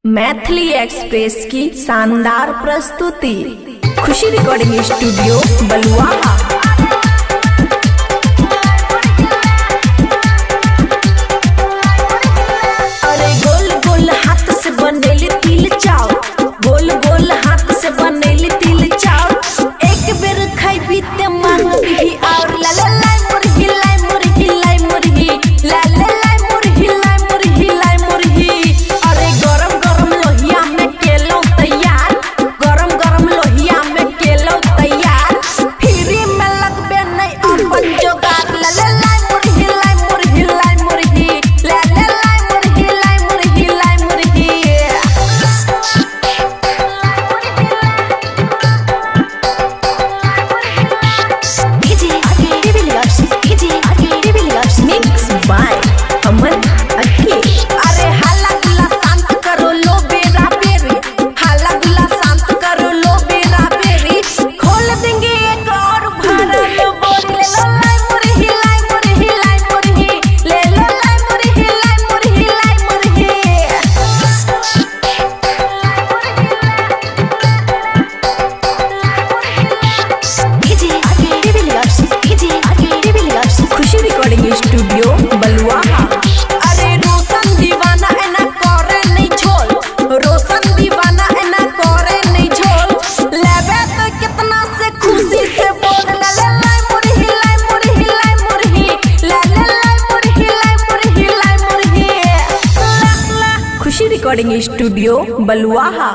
Maithili express की शानदार प्रस्तुति खुशी रिकॉर्डिंग स्टूडियो बलुआहा। अरे गोल गोल हाथ से बनेली तिल चाव, गोल गोल हाथ से बनेली तिल चाव, एक बेर खाइबी ते मांगबी और ला ला ला मुर्गी लाई मुर्गी लाई मुर्गी ला ला ला मुर्गी लाई मुर्गी लाई मुर्गी। अरे गरम गरम लोहिया में केलो तैयार, गरम गरम लोहिया में केलो तैयार, फ्री में लगबे नहीं अपन जोगार ला ला ला मुर्गी लाई मुर्गी लाई मुर्गी ला ला ला मुर्गी लाई मुर्गी लाई मुर्गी। मिक्स बाय अमन अक्की। अरे हाला गुला शांत करो लो बेरा बेरी, हाला गुला शांत करो लो बेरा बेरी, खोल देंगे एक और भरा लो बोरी ले लो लाई मुर्गी लाई मुर्गी लाई मुर्गी ले लो लाई मुर्गी लाई मुर्गी लाई मुर्गी। खुशी रिकॉर्डिंग स्टूडियो बलुआहा। अरे रोशन दीवाना एना करे नहीं झोल, रोशन दीवाना एना करे नहीं झोल, लेबे तो कितना से खुशी से बोल ला ला ला मुर्गी लाई मुर्गी लाई मुर्गी ला ला ला मुर्गी लाई मुर्गी लाई मुर्गी। खुशी रिकॉर्डिंग स्टूडियो बलुआहा।